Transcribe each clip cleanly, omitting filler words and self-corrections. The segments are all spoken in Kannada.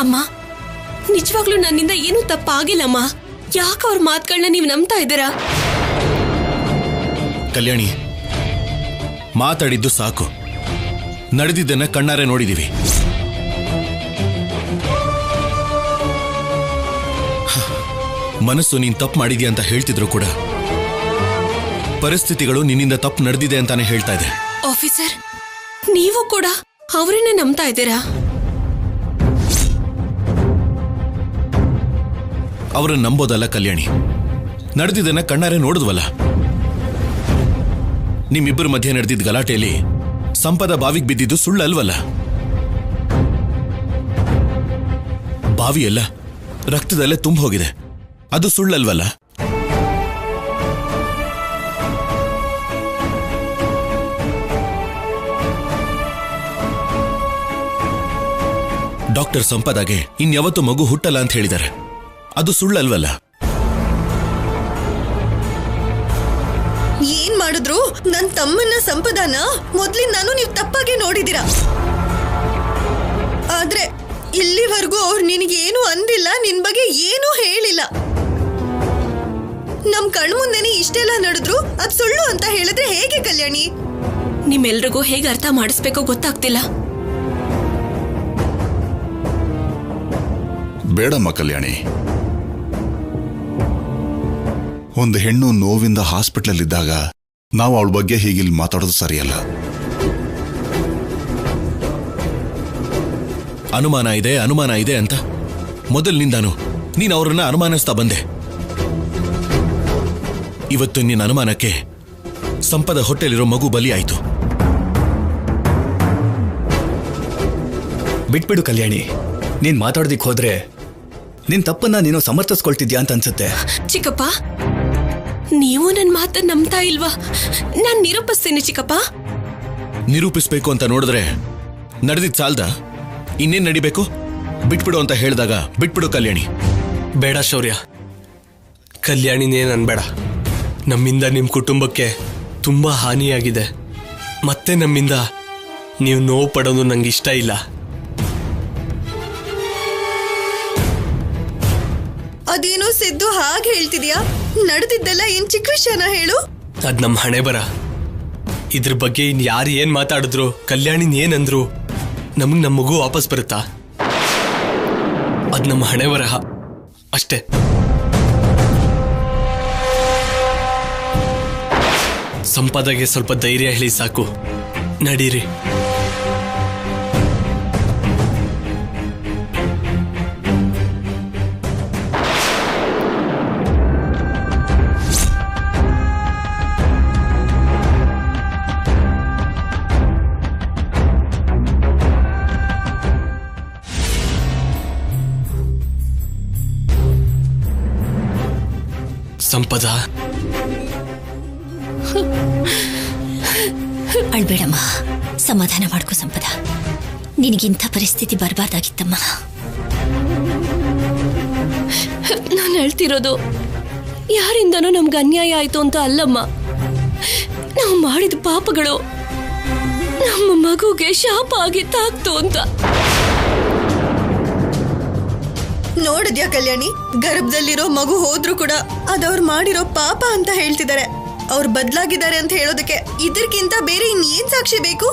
ಅಮ್ಮ, ನಿಜವಾಗ್ಲೂ ನನ್ನಿಂದ ಏನೂ ತಪ್ಪಾಗಿಲ್ಲಮ್ಮ. ಯಾಕೆ ಅವ್ರ ಮಾತುಗಳನ್ನ ನೀವು ನಂಬ್ತಾ ಇದ್ದೀರಾ? ಕಲ್ಯಾಣಿ, ಮಾತಾಡಿದ್ದು ಸಾಕು. ನಡೆದಿದ್ದನ್ನ ಕಣ್ಣಾರೆ ನೋಡಿದೀವಿ. ಮನಸ್ಸು ನೀನ್ ತಪ್ಪು ಮಾಡಿದ್ಯಾ ಅಂತ ಹೇಳ್ತಿದ್ರು ಕೂಡ ಪರಿಸ್ಥಿತಿಗಳು ನಿನ್ನಿಂದ ತಪ್ಪು ನಡೆದಿದೆ ಅಂತಾನೆ ಹೇಳ್ತಾ ಇದೆ. ಆಫೀಸರ್, ನೀವು ಕೂಡ ಅವರನ್ನೇ ನಂಬ್ತಾ ಇದ್ದೀರಾ? ಅವ್ರನ್ನ ನಂಬೋದಲ್ಲ ಕಲ್ಯಾಣಿ, ನಡೆದಿದ್ದನ್ನ ಕಣ್ಣಾರೆ ನೋಡಿದ್ವಲ್ಲ. ನಿಮ್ಮಿಬ್ಬರ ಮಧ್ಯೆ ನಡೆದಿದ್ದ ಗಲಾಟೆಯಲ್ಲಿ ಸಂಪದ ಬಾವಿಗೆ ಬಿದ್ದಿದ್ದು ಸುಳ್ಳಲ್ವಲ್ಲ. ಬಾವಿಯೆಲ್ಲ ರಕ್ತದಲ್ಲೇ ತುಂಬ ಹೋಗಿದೆ, ಅದು ಸುಳ್ಳಲ್ವಲ್ಲ. ಡಾಕ್ಟರ್ ಸಂಪದಾಗೆ ಇನ್ಯಾವತ್ತೂ ಮಗು ಹುಟ್ಟಲ್ಲ ಅಂತ ಹೇಳಿದ್ದಾರೆ, ಅದು ಸುಳ್ಳಲ್ವಲ್ಲ. ಏನ್ ಮಾಡಿದ್ರು ನನ್ ತಮ್ಮನ್ನ ಸಂಪದಾನ ಮೊದ್ಲಿಂದಾನು ನೀವು ತಪ್ಪಾಗೆ ನೋಡಿದೀರಾ. ಆದ್ರೆ ಇಲ್ಲಿವರೆಗೂ ಅವ್ರು ನಿನಗೇನು ಅಂದಿಲ್ಲ, ನಿನ್ ಬಗ್ಗೆ ಏನೂ ಹೇಳಿಲ್ಲ. ನಮ್ ಕಣ್ಮುಂದೆನೆ ಇಷ್ಟೆಲ್ಲ ನಡೆದ್ರು ಅದ್ ಸುಳ್ಳು ಅಂತ ಹೇಳಿದ್ರೆ ಹೇಗೆ ಕಲ್ಯಾಣಿ? ನಿಮ್ಮೆಲ್ರಿಗೂ ಹೇಗೆ ಅರ್ಥ ಮಾಡಿಸ್ಬೇಕೋ ಗೊತ್ತಾಗ್ತಿಲ್ಲ. ಬೇಡಮ್ಮ ಕಲ್ಯಾಣಿ, ಒಂದು ಹೆಣ್ಣು ನೋವಿಂದ ಹಾಸ್ಪಿಟಲ್ ಇದ್ದಾಗ ನಾವು ಅವಳ ಬಗ್ಗೆ ಹೀಗಿಲ್ಲಿ ಮಾತಾಡೋದು ಸರಿಯಲ್ಲ. ಅನುಮಾನ ಇದೆ ಅಂತ ಮೊದಲಿನಿಂದಾನು ನೀನು ಅವರನ್ನ ಅನುಮಾನಿಸ್ತಾ ಬಂದೆ. ಇವತ್ತು ನಿನ್ನ ಅನುಮಾನಕ್ಕೆ ಸಂಪದ ಹೊಟ್ಟೆಲಿರೋ ಮಗು ಬಲಿ ಆಯ್ತು. ಬಿಟ್ಬಿಡು ಕಲ್ಯಾಣಿ, ನೀನ್ ಮಾತಾಡೋದಿಕ್ ಹೋದ್ರೆ ನಿನ್ ತಪ್ಪನ್ನ ನೀನು ಸಮರ್ಥಿಸ್ಕೊಳ್ತಿದ್ಯಾ ಅಂತ ಅನ್ಸುತ್ತೆ. ಚಿಕ್ಕಪ್ಪ, ನೀವು ನನ್ನ ಮಾತನ್ನ ನಂಬ್ತಾ ಇಲ್ವಾ? ನಾನ್ ನಿರೂಪಿಸ್ತೀನಿ ಚಿಕ್ಕಪ್ಪ. ನಿರೂಪಿಸ್ಬೇಕು ಅಂತ ನೋಡಿದ್ರೆ ನಡೆದಿದ್ ಸಾಲ್ದ, ಇನ್ನೇನ್ ನಡಿಬೇಕು? ಬಿಟ್ಬಿಡು ಅಂತ ಹೇಳಿದಾಗ ಬಿಟ್ಬಿಡು ಕಲ್ಯಾಣಿ. ಬೇಡ ಶೌರ್ಯ, ಕಲ್ಯಾಣಿನೇನು ಅನ್ಬೇಡ. ನಮ್ಮಿಂದ ನಿಮ್ಮ ಕುಟುಂಬಕ್ಕೆ ತುಂಬ ಹಾನಿಯಾಗಿದೆ. ಮತ್ತೆ ನಮ್ಮಿಂದ ನೀವು ನೋವು ಪಡೋದು ನಂಗೆ ಇಷ್ಟ ಇಲ್ಲ. ಅದೇನೋ ಸಿದ್ದು ಹಾಗೆ ಹೇಳ್ತಿದ್ಯಾ? ನಡೆದಿದ್ದೆಲ್ಲ ಏನ್ ಚಿಕ್ಕ ವಿಷಯನ ಹೇಳು. ಅದ್ ನಮ್ಮ ಹಣೆ ಬರ. ಇದ್ರ ಬಗ್ಗೆ ಇನ್ ಯಾರು ಏನ್ ಮಾತಾಡಿದ್ರು, ಕಲ್ಯಾಣಿನ ಏನಂದ್ರು, ನಮಗ್ ನಮ್ಮ ಮಗು ವಾಪಸ್ ಬರುತ್ತಾ? ಅದ್ ನಮ್ಮ ಹಣೆ ಬರಹ ಅಷ್ಟೇ. ಸಂಪದಾಗೆ ಸ್ವಲ್ಪ ಧೈರ್ಯ ಹೇಳಿ ಸಾಕು. ನಡೀರಿ. ಸಂಪದ, ಅಳ್ಬೇಡಮ್ಮ, ಸಮಾಧಾನ ಮಾಡ್ಕೋ ಸಂಪದ. ನಿನಗಿಂಥ ಪರಿಸ್ಥಿತಿ ಬರಬಾರ್ದಾಗಿತ್ತಮ್ಮ. ನಾನು ಹೇಳ್ತಿರೋದು ಯಾರಿಂದನೂ ನಮ್ಗೆ ಅನ್ಯಾಯ ಆಯ್ತು ಅಂತ ಅಲ್ಲಮ್ಮ. ನಾವು ಮಾಡಿದ ಪಾಪಗಳು ನಮ್ಮ ಮಗುಗೆ ಶಾಪ ಆಗಿ ತಾಕ್ತು ಅಂತ. ನೋಡಿದ್ಯಾ ಕಲ್ಯಾಣಿ, ಗರ್ಭದಲ್ಲಿರೋ ಮಗು ಹೋದ್ರು ಕೂಡ ಅದವ್ರು ಮಾಡಿರೋ ಪಾಪ ಅಂತ ಹೇಳ್ತಿದ್ದಾರೆ. ಅವ್ರು ಬದಲಾಗಿದ್ದಾರೆ ಅಂತ ಹೇಳೋದಕ್ಕೆ ಇದಕ್ಕಿಂತ ಬೇರೆ ಇನ್ನೇನ್ ಸಾಕ್ಷಿ ಬೇಕು?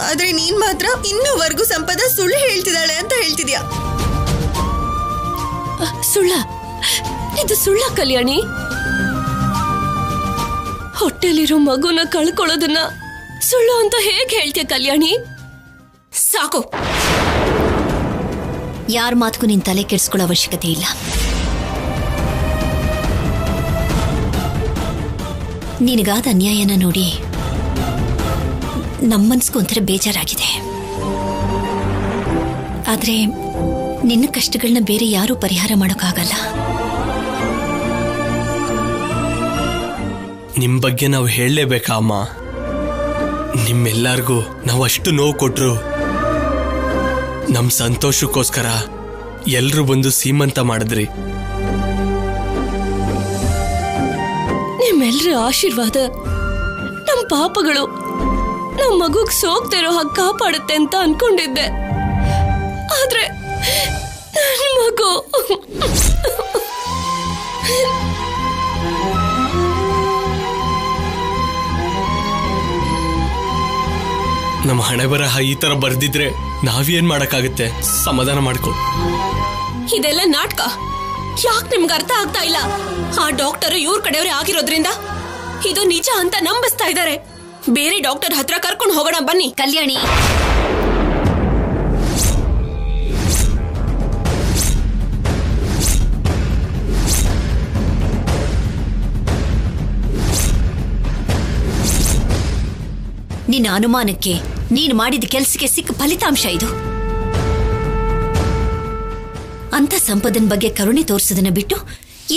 ಆದ್ರೆ ನೀನ್ ಮಾತ್ರ ಇನ್ನೂವರೆಗೂ ಸಂಪದ ಸುಳ್ಳು ಹೇಳ್ತಿದ್ದಾಳೆ ಅಂತ ಹೇಳ್ತಿದ್ಯಾ. ಸುಳ್ಳ? ಇದು ಸುಳ್ಳ ಕಲ್ಯಾಣಿ? ಹೊಟ್ಟೆಲಿರೋ ಮಗುನ ಕಳ್ಕೊಳ್ಳೋದನ್ನ ಸುಳ್ಳು ಅಂತ ಹೇಗೆ ಹೇಳ್ತೀಯ ಕಲ್ಯಾಣಿ? ಸಾಕು. ಯಾರ ಮಾತಕ್ಕೂ ನಿನ್ ತಲೆ ಕೆಡಿಸ್ಕೊಳ್ಳೋ ಅವಶ್ಯಕತೆ ಇಲ್ಲ. ನಿನಗಾದ ಅನ್ಯಾಯನ ನೋಡಿ ನಮ್ಮನ್ಸ್ಗೂ ಒಂಥರ ಬೇಜಾರಾಗಿದೆ. ಆದ್ರೆ ನಿನ್ನ ಕಷ್ಟಗಳನ್ನ ಬೇರೆ ಯಾರೂ ಪರಿಹಾರ ಮಾಡೋಕ್ಕಾಗಲ್ಲ. ನಿಮ್ ಬಗ್ಗೆ ನಾವು ಹೇಳಲೇಬೇಕಾ ಅಮ್ಮ? ನಿಮ್ಮೆಲ್ಲರಿಗೂ ನಾವು ಅಷ್ಟು ನೋವು ಕೊಟ್ರು ನಮ್ ಸಂತೋಷಕ್ಕೋಸ್ಕರ ಎಲ್ರು ಬಂದು ಸೀಮಂತ ಮಾಡಿದ್ರಿ. ನಿಮ್ಮೆಲ್ಲರ ಆಶೀರ್ವಾದ, ನಮ್ಮ ಪಾಪಗಳು ನಮ್ ಮಗುಗ್ ಸೋಗ್ತಿರೋ ಹಾಗೆ ಕಾಪಾಡುತ್ತೆ ಅಂತ ಅನ್ಕೊಂಡಿದ್ದೆ. ಆದ್ರೆ ನನ್ ಮಗು ನಮ್ಮ ಹಣೆ ಬರಹ ಈ ತರ ಬರ್ದಿದ್ರೆ ನಾವೇನ್ ಮಾಡಕ್ಕಾಗುತ್ತೆ? ಸಮಾಧಾನ ಮಾಡ್ಕೊ. ಇದೆಲ್ಲ ನಾಟಕ. ಯಾಕೆ ನಿಮ್ಗೆ ಅರ್ಥ ಆಗ್ತಾ ಇಲ್ಲ? ಆ ಡಾಕ್ಟರ್ ಇವ್ರ ಕಡೆಯವರೇ ಆಗಿರೋದ್ರಿಂದ ಇದು ನಿಜ ಅಂತ ನಂಬಿಸ್ತಾ ಇದ್ದಾರೆ. ಬೇರೆ ಡಾಕ್ಟರ್ ಹತ್ರ ಕರ್ಕೊಂಡು ಹೋಗೋಣ ಬನ್ನಿ. ಕಲ್ಯಾಣಿ, ನಿನ್ನ ಅನುಮಾನಕ್ಕೆ ನೀನು ಮಾಡಿದ ಕೆಲಸಕ್ಕೆ ಸಿಕ್ಕ ಫಲಿತಾಂಶ ಇದು. ಅಂತ ಸಂಪದನ್ ಬಗ್ಗೆ ಕರುಣೆ ತೋರಿಸೋದನ್ನ ಬಿಟ್ಟು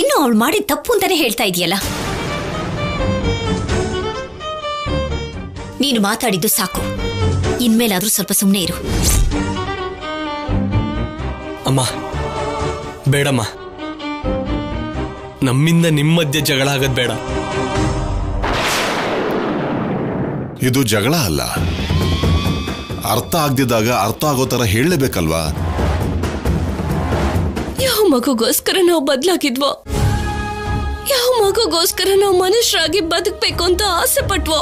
ಇನ್ನು ಅವಳು ಮಾಡಿದ ತಪ್ಪು ಅಂತಾನೆ ಹೇಳ್ತಾ ಇದೆಯಲ್ಲ. ನೀನು ಮಾತಾಡಿದ್ದು ಸಾಕು. ಇನ್ಮೇಲಾದ್ರೂ ಸ್ವಲ್ಪ ಸುಮ್ಮನೆ ಇರು. ಅಮ್ಮ ಬೇಡಮ್ಮ, ನಮ್ಮಿಂದ ನಿಮ್ಮ ಮಧ್ಯೆ ಜಗಳ ಆಗದ್ ಬೇಡ. ಇದು ಜಗಳ ಅಲ್ಲ. ಅರ್ಥ ಆಗ್ದಿದ್ದಾಗ ಅರ್ಥ ಆಗೋ ತರ ಹೇಳಲೇಬೇಕಲ್ವಾ? ಯಾವ ಮಗುಗೋಸ್ಕರ ನಾವು ಬದಲಾಗಿದ್ವೋ, ಯಾವ ಮಗುಗೋಸ್ಕರ ನಾವು ಮನುಷ್ಯರಾಗಿ ಬದುಕ್ಬೇಕು ಅಂತ ಆಸೆ ಪಟ್ವೋ,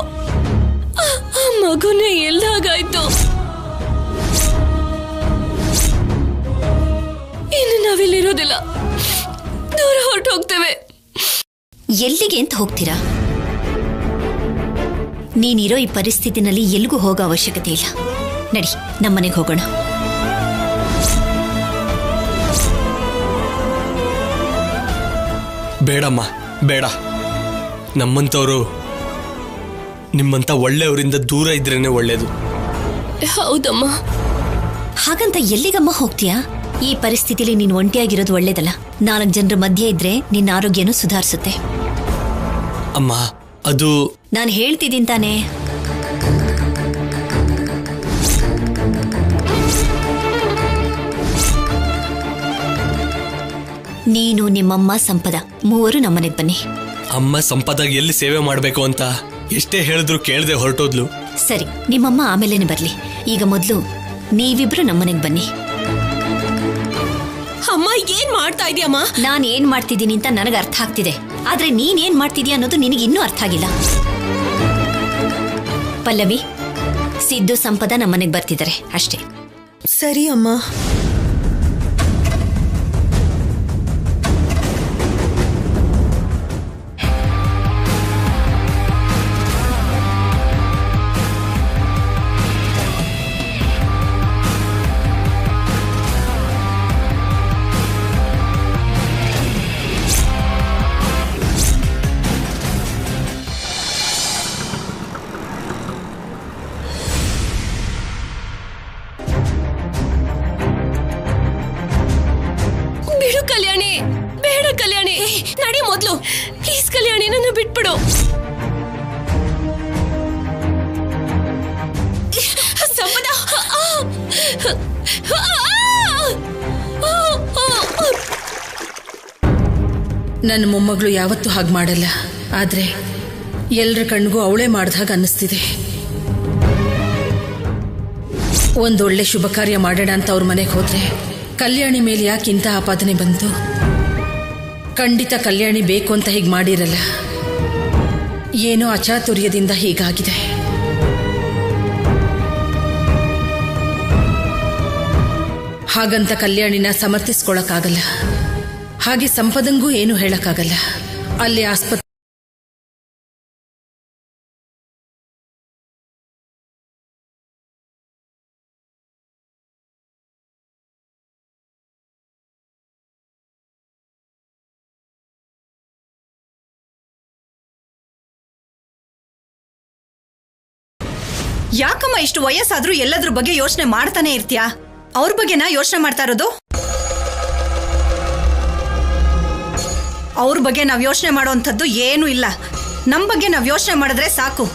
ಆ ಮಗುನೇ ಎಲ್ಲಾಗಾಯ್ತು. ಇನ್ನು ನಾವಿಲ್ಲಿರೋದಿಲ್ಲ, ದೂರ ಹೊರಟು ಹೋಗ್ತೇವೆ. ಎಲ್ಲಿಗೆ ಅಂತ ಹೋಗ್ತೀರಾ? ನೀನಿರೋ ಈ ಪರಿಸ್ಥಿತಿನಲ್ಲಿ ಎಲ್ಲಿಗೂ ಹೋಗೋ ಅವಶ್ಯಕತೆ ಇಲ್ಲ. ನಡಿ, ನಮ್ಮನೆಗೆ ಹೋಗೋಣ. ಬೇಡಮ್ಮ ಬೇಡ. ನಮ್ಮಂತವ್ರು ನಿಮ್ಮಂತ ಒಳ್ಳೆಯವರಿಂದ ದೂರ ಇದ್ರೇನೆ ಒಳ್ಳೇದು. ಹೌದಮ್ಮ. ಹಾಗಂತ ಎಲ್ಲಿಗಮ್ಮ ಹೋಗ್ತೀಯಾ? ಈ ಪರಿಸ್ಥಿತಿಲಿ ನೀನು ಒಂಟಿಯಾಗಿರೋದು ಒಳ್ಳೇದಲ್ಲ. 4 ಜನರ ಮಧ್ಯೆ ಇದ್ರೆ ನಿನ್ನ ಆರೋಗ್ಯನೂ ಸುಧಾರಿಸುತ್ತೆ. ಅಮ್ಮ ಅದು ನಾನು ಹೇಳ್ತಿದ್ದೀನಿ ತಾನೆ. ನೀನು, ನಿಮ್ಮಮ್ಮ, ಸಂಪದ ಮೂವರು ನಮ್ಮನೆಗೆ ಬನ್ನಿ. ಅಮ್ಮ ಸಂಪದಾಗ ಎಲ್ಲಿ ಸೇವೆ ಮಾಡ್ಬೇಕು ಅಂತ ಎಷ್ಟೇ ಹೇಳಿದ್ರು ಕೇಳದೆ ಹೊರಟೋದ್ಲು. ಸರಿ, ನಿಮ್ಮಮ್ಮ ಆಮೇಲೇನೆ ಬರ್ಲಿ. ಈಗ ಮೊದಲು ನೀವಿಬ್ರು ನಮ್ಮನೆಗೆ ಬನ್ನಿ. ಅಮ್ಮ ಏನ್ ಮಾಡ್ತಾ ಇದೀಯಮ್ಮ? ನಾನು ಏನ್ ಮಾಡ್ತಿದ್ದೀನಿ ಅಂತ ನನಗೆ ಅರ್ಥ ಆಗ್ತಿದೆ. ಆದ್ರೆ ನೀನ್ ಏನ್ ಮಾಡ್ತಿದ್ಯಾ ಅನ್ನೋದು ನಿನಗೆ ಇನ್ನೂ ಅರ್ಥ ಆಗಿಲ್ಲ. ಪಲ್ಲವಿ, ಸಿದ್ದು, ಸಂಪದ ನಮ್ಮನೆಗೆ ಬರ್ತಿದ್ದಾರೆ ಅಷ್ಟೇ. ಸರಿ ಅಮ್ಮ. ಬಿಡು ಕಲ್ಯಾಣಿ, ಬೇಡ ಕಲ್ಯಾಣಿ, ನಡಿ ಮೊದ್ಲು. ಪ್ಲೀಸ್ ಕಲ್ಯಾಣಿ, ನನ್ನ ಬಿಟ್ಬಿಡು. ಸಂಪದ, ನನ್ನ ಮೊಮ್ಮಗಳು ಯಾವತ್ತೂ ಹಾಗೆ ಮಾಡಲ್ಲ. ಆದ್ರೆ ಎಲ್ಲರ ಕಣ್ಗೂ ಅವಳೇ ಮಾಡ್ದಾಗ ಅನ್ನಿಸ್ತಿದೆ. ಒಂದೊಳ್ಳೆ ಶುಭ ಕಾರ್ಯ ಮಾಡೋಣ ಅಂತ ಅವ್ರ ಮನೆಗೆ ಹೋದ್ರೆ ಕಲ್ಯಾಣಿ ಮೇಲೆ ಯಾಕೆ ಇಂಥ ಆಪಾದನೆ ಬಂತು? ಖಂಡಿತ ಕಲ್ಯಾಣಿ ಬೇಕು ಅಂತ ಹೀಗೆ ಮಾಡಿರಲ್ಲ. ಏನೋ ಅಚಾತುರ್ಯದಿಂದ ಹೀಗಾಗಿದೆ. ಹಾಗಂತ ಕಲ್ಯಾಣಿನ ಸಮರ್ಥಿಸ್ಕೊಳಕ್ಕಾಗಲ್ಲ. ಹಾಗೆ ಸಂಪದಂಗೂ ಏನು ಹೇಳಕ್ಕಾಗಲ್ಲ. ಅಲ್ಲಿ ಆಸ್ಪತ್ರೆ ಯಾಕಮ್ಮ ಇಷ್ಟು ವಯಸ್ಸಾದ್ರೂ ಎಲ್ಲದ್ರ ಬಗ್ಗೆ ಯೋಚನೆ ಮಾಡ್ತಾನೆ ಇರ್ತೀಯಾ? ಅವ್ರ ಬಗ್ಗೆನಾ ಯೋಚನೆ ಮಾಡ್ತಾ ಇರೋದು? ಅವ್ರ ಬಗ್ಗೆ ನಾವ್ ಯೋಚನೆ ಮಾಡೋವಂಥದ್ದು ಏನೂ ಇಲ್ಲ. ನಮ್ ಬಗ್ಗೆ ನಾವ್ ಯೋಚನೆ ಮಾಡಿದ್ರೆ ಸಾಕು.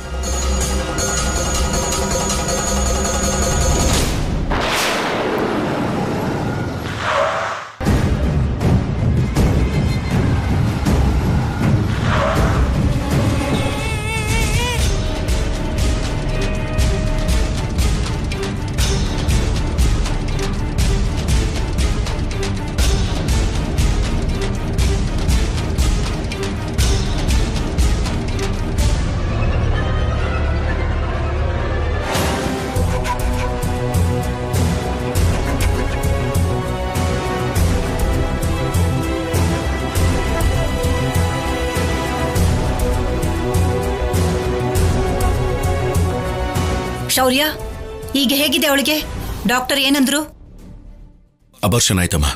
ಶೌರ್ಯ, ಈಗ ಹೇಗಿದೆ ಅವಳಿಗೆ? ಡಾಕ್ಟರ್ ಏನಂದ್ರು? ಅಬಾರ್ಷನ್ ಆಯ್ತಮ್ಮ.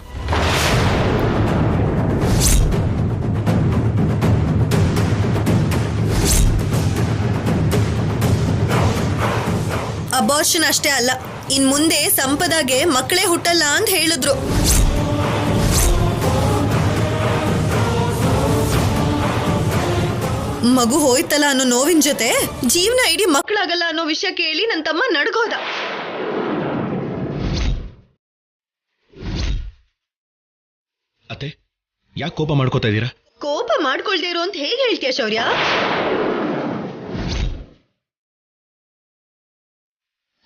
ಅಬಾರ್ಷನ್ ಅಷ್ಟೇ ಅಲ್ಲ, ಇನ್ ಮುಂದೆ ಸಂಪದಾಗೆ ಮಕ್ಕಳೇ ಹುಟ್ಟಲ್ಲ ಅಂತ ಹೇಳಿದ್ರು. ಮಗು ಹೋಯ್ತಲ್ಲ ಅನ್ನೋ ನೋವಿನ ಜೊತೆ ಜೀವನ ಇಡೀ ಮಕ್ಕಳಾಗಲ್ಲ ಅನ್ನೋ ವಿಷಯ ಕೇಳಿ ನನ್ನ ತಮ್ಮ ನಡ್ಗೋದ. ಅತ್ತೆ, ಯಾಕೆ ಕೋಪ ಮಾಡ್ಕೋತಾ ಇದ್ದೀರಾ? ಕೋಪ ಮಾಡ್ಕೊಳ್ದೇ ಇರೋ ಅಂತ ಹೇಗೆ ಹೇಳ್ತೀಯ ಶೌರ್ಯ?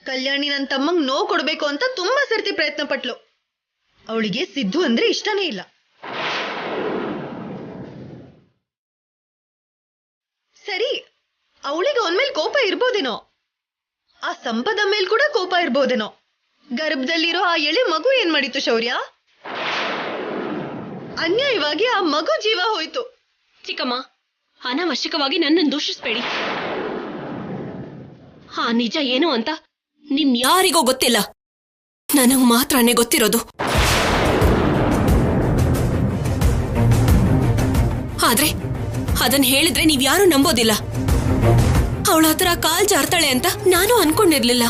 ಕಲ್ಯಾಣಿ ನನ್ನ ತಮ್ಮಂಗ್ ನೋವು ಕೊಡ್ಬೇಕು ಅಂತ ತುಂಬಾ ಸರ್ತಿ ಪ್ರಯತ್ನ ಪಟ್ಲು. ಅವಳಿಗೆ ಸಿದ್ದು ಅಂದ್ರೆ ಇಷ್ಟನೇ ಇಲ್ಲ. ಸರಿ, ಅವಳಿಗೆ ಅವನ್ಮೇಲೆ ಕೋಪ ಇರ್ಬೋದೇನೋ, ಆ ಸಂಪದ ಮೇಲ್ ಕೂಡ ಕೋಪ ಇರ್ಬೋದೇನೋ. ಗರ್ಭದಲ್ಲಿರೋ ಆ ಎಳೆ ಮಗು ಏನ್ ಮಾಡಿತು ಶೌರ್ಯ? ಅನ್ಯಾಯವಾಗಿ ಆ ಮಗು ಜೀವ ಹೋಯ್ತು. ಚಿಕ್ಕಮ್ಮ, ಅನಾವಶ್ಯಕವಾಗಿ ನನ್ನನ್ನು ದೂಷಿಸ್ಬೇಡಿ. ಆ ನಿಜ ಏನು ಅಂತ ನಿಮ್ ಯಾರಿಗೂ ಗೊತ್ತಿಲ್ಲ, ನನಗ್ ಮಾತ್ರನೇ ಗೊತ್ತಿರೋದು. ಆದ್ರೆ ಅದನ್ ಹೇಳಿದ್ರೆ ನೀವ್ಯಾರೂ ನಂಬೋದಿಲ್ಲ. ಅವಳ ಹತ್ರ ಕಾಲ್ ಜಾರ್ತಾಳೆ ಅಂತ ನಾನು ಅನ್ಕೊಂಡಿರ್ಲಿಲ್ಲ.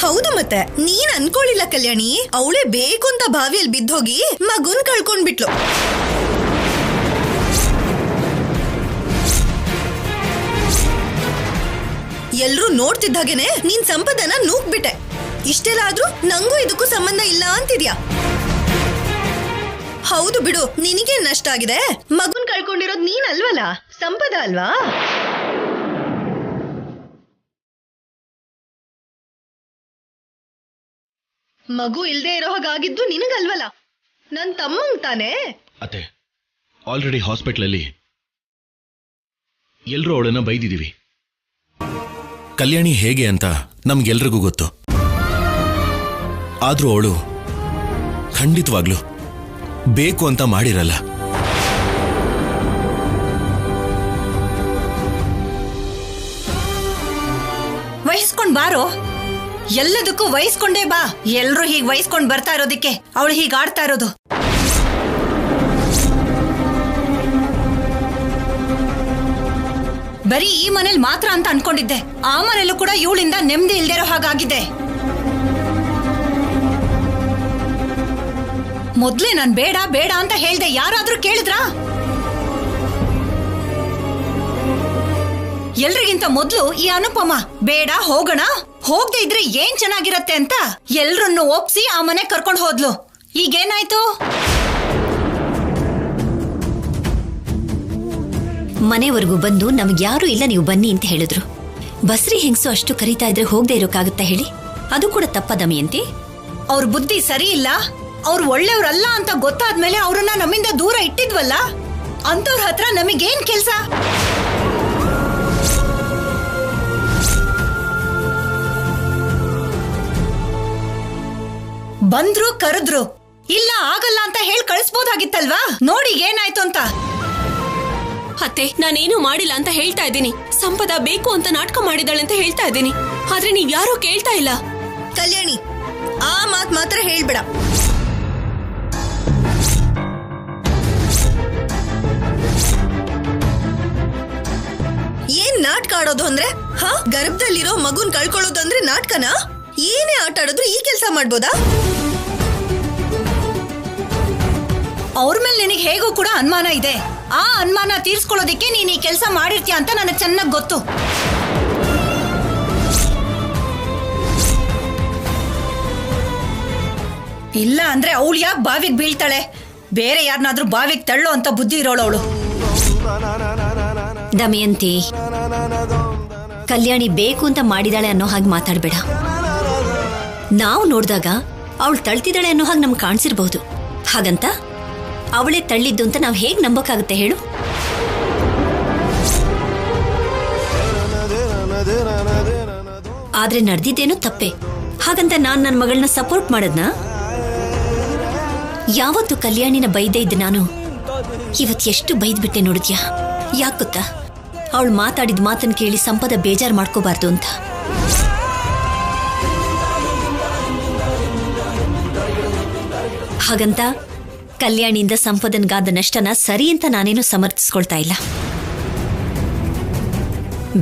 ಹೌದು, ಮತ್ತೆ ನೀನ್ ಅನ್ಕೊಳ್ಳಿಲ್ಲ ಕಲ್ಯಾಣಿ. ಅವಳೇ ಬೇಕು ಅಂತ ಬಾವಿಯಲ್ಲಿ ಬಿದ್ದೋಗಿ ಮಗುನ್ ಕಳ್ಕೊಂಡ್ಬಿಟ್ಲು. ಎಲ್ರೂ ನೋಡ್ತಿದ್ದಾಗೇನೆ ನೀನ್ ಸಂಪದನ ನೂಕ್ಬಿಟ್ಟೆ. ಇಷ್ಟೆಲ್ಲ ಆದ್ರೂ ನಂಗೂ ಇದಕ್ಕೂ ಸಂಬಂಧ ಇಲ್ಲ ಅಂತಿದ್ಯಾ? ಹೌದು ಬಿಡು, ನಿನಗೆ ನಷ್ಟ ಆಗಿದೆ. ಮಗುನ್ ಕಳ್ಕೊಂಡಿರೋದ್ ನೀನ್ ಅಲ್ವಲ್ಲ, ಸಂಪದ ಅಲ್ವಾ? ಮಗು ಇಲ್ದೇ ಇರೋ ಹಾಗಾಗಿದ್ದು ನಿನಗಲ್ವಲ್ಲ, ನನ್ ತಮ್ಮಂಗ್ ತಾನೇ. ಅತ್ತೆ, ಆಲ್ರೆಡಿ ಹಾಸ್ಪಿಟ್ಲಲ್ಲಿ ಎಲ್ರೂ ಅವಳನ್ನ ಬೈದಿದೀವಿ. ಕಲ್ಯಾಣಿ ಹೇಗೆ ಅಂತ ನಮ್ಗೆಲ್ರಿಗೂ ಗೊತ್ತು. ಆದ್ರೂ ಅವಳು ಖಂಡಿತವಾಗ್ಲು ಬೇಕು ಅಂತ ಮಾಡಿರಲ್ಲ. ವಹಿಸ್ಕೊಂಡ್ ಬಾರೋ, ಎಲ್ಲದಕ್ಕೂ ವಹಿಸ್ಕೊಂಡೇ ಬಾ. ಎಲ್ರೂ ಹೀಗ್ ವಹಿಸ್ಕೊಂಡ್ ಬರ್ತಾ ಇರೋದಿಕ್ಕೆ ಅವಳು ಹೀಗ್ ಆಡ್ತಾ ಇರೋದು. ಬರೀ ಈ ಮನೇಲಿ ಮಾತ್ರ ಅಂತ ಅನ್ಕೊಂಡಿದ್ದೆ, ಆ ಮನೇಲೂ ಕೂಡ ಇವಳಿಂದ ನೆಮ್ಮದಿ ಇಲ್ದಿರೋ ಹಾಗಾಗಿದೆ. ಮೊದ್ಲೇ ನಾನ್ ಬೇಡ ಬೇಡ ಅಂತ ಹೇಳ್ದೆ, ಯಾರಾದ್ರೂ ಕೇಳಿದ್ರಾ? ಎಲ್ರಿಗಿಂತ ಮೊದ್ಲು ಈ ಅನುಪಮ ಬೇಡ ಹೋಗೋಣ, ಹೋಗದೆ ಇದ್ರೆ ಏನ್ ಚೆನ್ನಾಗಿರತ್ತೆ ಅಂತ ಎಲ್ರನ್ನು ಒಪ್ಸಿ ಆ ಮನೆ ಕರ್ಕೊಂಡು ಹೋದ್ಲು. ಈಗೇನಾಯ್ತು? ಮನೆವರೆಗೂ ಬಂದು ನಮ್ಗೆ ಯಾರು ಇಲ್ಲ, ನೀವು ಬನ್ನಿ ಅಂತ ಹೇಳಿದ್ರು. ಬಸ್ರಿ ಹೆಂಗಸು ಅಷ್ಟು ಕರೀತಾ ಇದ್ರೆ ಹೋಗದೆ ಇರೋಕ್ಕಾಗತ್ತಾ ಹೇಳಿ? ಅದು ಕೂಡ ತಪ್ಪದಮಿಯಂತಿ. ಅವ್ರ ಬುದ್ಧಿ ಸರಿ ಇಲ್ಲ, ಅವ್ರು ಒಳ್ಳೆಯವ್ರಲ್ಲ ಅಂತ ಗೊತ್ತಾದ್ಮೇಲೆ ಅವ್ರನ್ನ ನಮ್ಮಿಂದ ದೂರ ಇಟ್ಟಿದ್ವಲ್ಲ, ಅಂತವ್ರ ಹತ್ರ ನಮಗೇನ್ ಕೆಲ್ಸ? ಬಂದ್ರು ಕರೆದ್ರು, ಇಲ್ಲ ಆಗಲ್ಲ ಅಂತ ಹೇಳಿ ಕಳಿಸ್ಬೋದಾಗಿತ್ತಲ್ವಾ? ನೋಡಿ ಏನಾಯ್ತು ಅಂತ. ಅತ್ತೆ, ನಾನೇನು ಮಾಡಿಲ್ಲ ಅಂತ ಹೇಳ್ತಾ ಇದ್ದೀನಿ. ಸಂಪದ ಬೇಕು ಅಂತ ನಾಟಕ ಮಾಡಿದಾಳೆ ಅಂತ ಹೇಳ್ತಾ ಇದ್ದೀನಿ. ಆದ್ರೆ ನೀವ್ ಯಾರೂ ಕೇಳ್ತಾ ಇಲ್ಲ. ಕಲ್ಯಾಣಿ, ಆ ಮಾತ್ ಮಾತ್ರ ಹೇಳ್ಬೇಡ. ಏನ್ ನಾಟಕ ಆಡೋದು ಅಂದ್ರೆ? ಗರ್ಭದಲ್ಲಿರೋ ಮಗುನ್ ಕಳ್ಕೊಳ್ಳೋದು ಅಂದ್ರೆ ನಾಟಕನಾ? ಏನೇ ಆಟ ಆಡಿದ್ರು ಈ ಕೆಲಸ ಮಾಡ್ಬೋದಾ? ಅವ್ರ ಮೇಲೆ ನಿನಗೆ ಹೇಗೂ ಕೂಡ ಅನುಮಾನ ಇದೆ. ಆ ಅನುಮಾನ ತೀರ್ಸ್ಕೊಳ್ಳೋದಿಕ್ಕೆ ನೀನ್ ಈ ಕೆಲಸ ಮಾಡಿರ್ತೀಯ ಅಂತ ನನಗೆ ಚೆನ್ನಾಗಿ ಗೊತ್ತು. ಇಲ್ಲ ಅಂದ್ರೆ ಅವಳು ಯಾಕೆ ಬಾವಿಗೆ ಬೀಳ್ತಾಳೆ? ಬೇರೆ ಯಾರನ್ನಾದ್ರೂ ಬಾವಿಗೆ ತಳ್ಳೋ ಅಂತ ಬುದ್ಧಿ ಇರೋಳು ಅವಳು. ದಮಯಂತಿ, ಕಲ್ಯಾಣಿ ಬೇಕು ಅಂತ ಮಾಡಿದಾಳೆ ಅನ್ನೋ ಹಾಗೆ ಮಾತಾಡ್ಬೇಡ. ನಾವು ನೋಡಿದಾಗ ಅವಳು ತಳ್ತಿದ್ದಾಳೆ ಅನ್ನೋ ಹಾಗೆ ನಮ್ಗೆ ಕಾಣಿಸಿರ್ಬಹುದು. ಹಾಗಂತ ಅವಳೇ ತಳ್ಳಿದ್ದು ಅಂತ ನಾವು ಹೇಗೆ ನಂಬೋಕ್ಕಾಗುತ್ತೆ ಹೇಳು? ಆದ್ರೆ ನಡೆದಿದ್ದೇನೋ ತಪ್ಪೆ. ಹಾಗಂತ ನಾನ್ ನನ್ನ ಮಗಳನ್ನ ಸಪೋರ್ಟ್ ಮಾಡದ್ನ? ಯಾವತ್ತು ಕಲ್ಯಾಣಿನ ಬೈದೇ ಇದ್ದೆ ನಾನು, ಇವತ್ತು ಎಷ್ಟು ಬೈದ್ಬಿಟ್ಟೆ ನೋಡಿದ್ಯಾ? ಯಾಕೆ ಗೊತ್ತಾ? ಅವಳು ಮಾತಾಡಿದ ಮಾತನ್ನು ಕೇಳಿ ಸಂಪದ ಬೇಜಾರು ಮಾಡ್ಕೋಬಾರ್ದು ಅಂತ. ಹಾಗಂತ ಕಲ್ಯಾಣಿಯಿಂದ ಸಂಪದನ್ಗಾದ ನಷ್ಟನ ಸರಿ ಅಂತ ನಾನೇನು ಸಮರ್ಥಿಸ್ಕೊಳ್ತಾ ಇಲ್ಲ.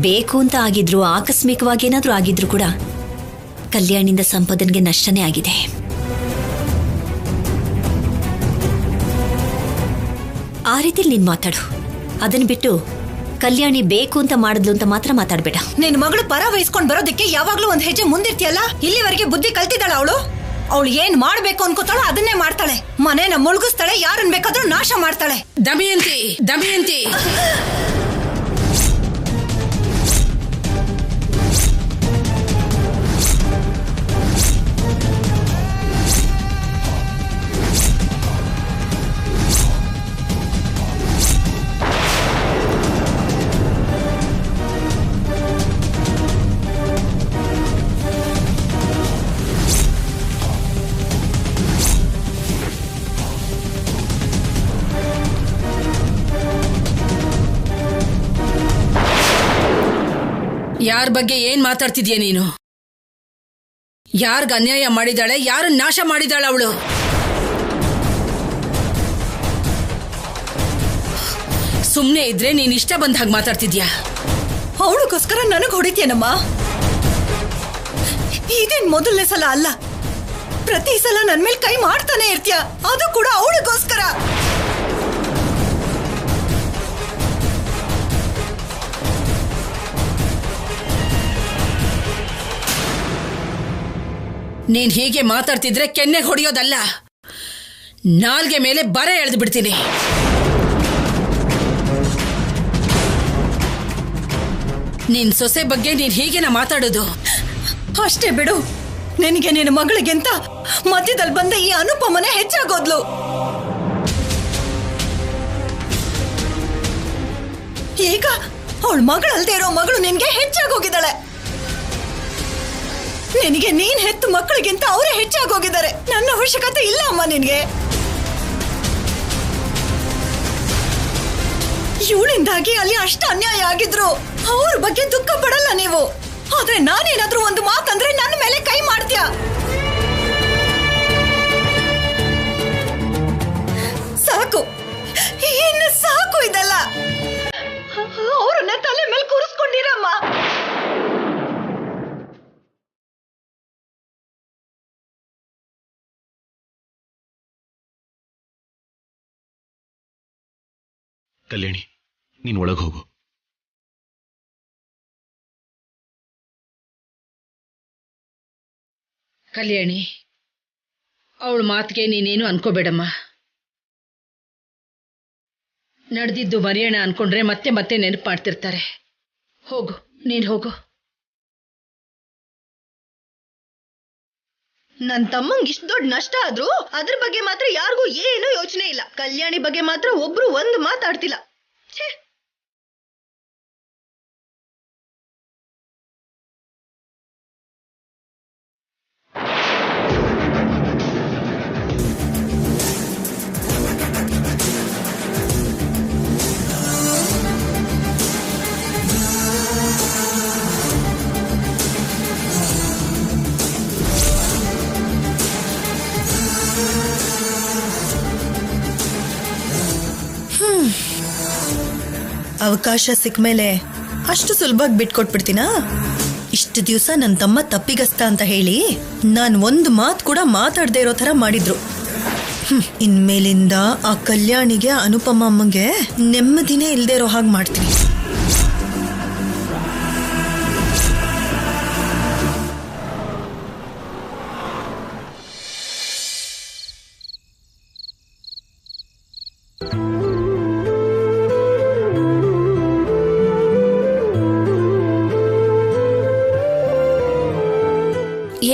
ಬೇಕು ಅಂತ ಆಗಿದ್ರು, ಆಕಸ್ಮಿಕವಾಗಿ ಏನಾದ್ರೂ ಆಗಿದ್ರು ಕೂಡ ಕಲ್ಯಾಣಿಯಿಂದ ಸಂಪದನ್ಗೆ ನಷ್ಟನೇ ಆಗಿದೆ. ಆ ರೀತಿಲಿ ನೀನ್ ಮಾತಾಡು. ಅದನ್ನ ಬಿಟ್ಟು ಕಲ್ಯಾಣಿ ಬೇಕು ಅಂತ ಮಾಡಿದ್ಲು ಅಂತ ಮಾತ್ರ ಮಾತಾಡ್ಬೇಡ. ನಿನ್ ಮಗಳು ಪರ ವಹಿಸ್ಕೊಂಡ್ ಬರೋದಕ್ಕೆ ಯಾವಾಗ್ಲೂ ಒಂದ್ ಹೆಜ್ಜೆ ಮುಂದಿರ್ತೀಯಲ್ಲ. ಇಲ್ಲಿವರೆಗೆ ಬುದ್ಧಿ ಕಲ್ತಿದ್ದಾಳ ಅವಳು. ಅವಳು ಏನ್ ಮಾಡ್ಬೇಕು ಅನ್ಕೋತಾಳೋ ಅದನ್ನೇ ಮಾಡ್ತಾಳೆ. ಮನೇನ ಮುಳುಗಿಸ್ತಾಳೆ, ಯಾರನ್ ಬೇಕಾದ್ರೂ ನಾಶ ಮಾಡ್ತಾಳೆ. ದಮಯಂತಿ, ದಮಯಂತಿ, ಯಾರ ಬಗ್ಗೆ ಏನ್ ಮಾತಾಡ್ತಿದ್ಯಾ ನೀನು? ಯಾರ್ಗ ಅನ್ಯಾಯ ಮಾಡಿದಾಳೆ, ಯಾರನ್ನ ನಾಶ ಮಾಡಿದಾಳ ಅವಳು? ಸುಮ್ನೆ ಇದ್ರೆ ನೀನ್ ಇಷ್ಟ ಬಂದ ಹಾಗೆ ಮಾತಾಡ್ತಿದ್ಯಾ? ಅವಳಿಗೋಸ್ಕರ ನನಗ್ ಹೊಡಿತೀಯನಮ್ಮ. ಇದೇನ್ ಮೊದಲನೇ ಸಲ ಅಲ್ಲ. ಪ್ರತಿ ಸಲ ನನ್ ಮೇಲೆ ಕೈ ಮಾಡ್ತಾನೆ ಇರ್ತೀಯ, ಅದು ಕೂಡ ಅವಳಿಗೋಸ್ಕರ. ನೀನ್ ಹೀಗೆ ಮಾತಾಡ್ತಿದ್ರೆ ಕೆನ್ನೆಗೆ ಹೊಡೆಯೋದಲ್ಲ, ನಾಲ್ಗೆ ಮೇಲೆ ಬರ ಎಳೆದು ಬಿಡ್ತೀನಿ. ನಿನ್ ಸೊಸೆ ಬಗ್ಗೆ ನೀನ್ ಹೀಗೆನ ಮಾತಾಡೋದು? ಅಷ್ಟೇ ಬಿಡು. ನಿನಗೆ ನಿನ್ನ ಮಗಳಿಗೆಂತ ಮಧ್ಯದಲ್ಲಿ ಬಂದ ಈ ಅನುಪಮನೆ ಹೆಚ್ಚಾಗೋದ್ಲು. ಈಗ ಅವಳ ಮಗಳಲ್ದೇ ಇರೋ ಮಗಳು ನಿನ್ಗೆ ಹೆಚ್ಚಾಗೋಗಿದ್ದಾಳೆ. ನಿನಗೆ ನೀನ್ ಹೆತ್ತು ಮಕ್ಕಳಿಗಿಂತ ಅವರೇ ಹೆಚ್ಚಾಗೋಗಿದ್ದಾರೆ. ನನ್ನ ಅವಶ್ಯಕತೆ ಇಲ್ಲ ಅಮ್ಮ ನಿನ್ಗೆ. ಇವಳಿಂದಾಗಿ ಅಲ್ಲಿ ಅಷ್ಟು ಅನ್ಯಾಯ ಆಗಿದ್ರು ಅವ್ರ ಬಗ್ಗೆ ದುಃಖ ಪಡಲ್ಲ ನೀವು. ಆದ್ರೆ ನಾನೇನಾದ್ರೂ ಒಂದು ಮಾತಂದ್ರೆ ನನ್ನ ಮೇಲೆ ಕೈ ಮಾಡ್ತೀಯ. ಸಾಕು, ಇನ್ನು ಸಾಕು ಇದೆಲ್ಲ. ಅವ್ರನ್ನ ತಲೆ ಮೇಲೆ ಕೂರಿಸ್ಕೊಂಡಿರಮ್ಮ. ಕಲ್ಯಾಣಿ, ನೀನ್ ಒಳಗೆ ಹೋಗು. ಕಲ್ಯಾಣಿ, ಅವಳ ಮಾತಿಗೆ ನೀನೇನು ಅನ್ಕೋಬೇಡಮ್ಮ. ನಡೆದಿದ್ದು ಮರೆಯೋಣ ಅನ್ಕೊಂಡ್ರೆ ಮತ್ತೆ ಮತ್ತೆ ನೆನಪು ಮಾಡ್ತಿರ್ತಾರೆ. ಹೋಗು, ನೀನ್ ಹೋಗು. ನನ್ ತಮ್ಮಂಗ್ ಇಷ್ಟ ದೊಡ್ಡ ನಷ್ಟ ಆದ್ರೂ ಅದ್ರ ಬಗ್ಗೆ ಮಾತ್ರ ಯಾರಿಗೂ ಏನೂ ಯೋಚನೆ ಇಲ್ಲ. ಕಲ್ಯಾಣಿ ಬಗ್ಗೆ ಮಾತ್ರ ಒಬ್ರು ಒಂದು ಮಾತಾಡ್ತಿಲ್ಲ. ಛೇ, ಅವಕಾಶ ಸಿಕ್ಮೇಲೆ ಅಷ್ಟು ಸುಲಭವಾಗಿ ಬಿಟ್ಕೊಟ್ಬಿಡ್ತೀನಾ? ಇಷ್ಟು ದಿವಸ ನನ್ನ ತಮ್ಮ ತಪ್ಪಿಗಸ್ತ ಅಂತ ಹೇಳಿ ನಾನು ಒಂದು ಮಾತು ಕೂಡ ಮಾತಾಡದೇ ಇರೋ ಥರ ಮಾಡಿದ್ರು. ಇನ್ಮೇಲಿಂದ ಆ ಕಲ್ಯಾಣಿಗೆ, ಅನುಪಮ ಅಮ್ಮಂಗೆ ನೆಮ್ಮದಿನೇ ಇಲ್ಲದೆ ಇರೋ ಹಾಗೆ ಮಾಡ್ತೀನಿ.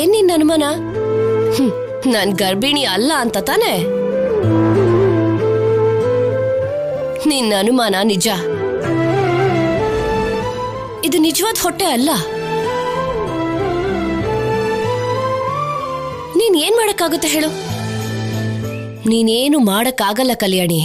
ಏನ್ ನಿನ್ನ ಅನುಮಾನ? ನಾನ್ ಗರ್ಭಿಣಿ ಅಲ್ಲ ಅಂತ ತಾನೆ? ನಿನ್ನ ಅನುಮಾನ ನಿಜ. ಇದು ನಿಜವಾದ ಹೊಟ್ಟೆ ಅಲ್ಲ. ನೀನ್ ಏನ್ ಮಾಡಕ್ಕಾಗುತ್ತೆ ಹೇಳು? ನೀನೇನು ಮಾಡಕ್ಕಾಗಲ್ಲ ಕಲ್ಯಾಣಿ.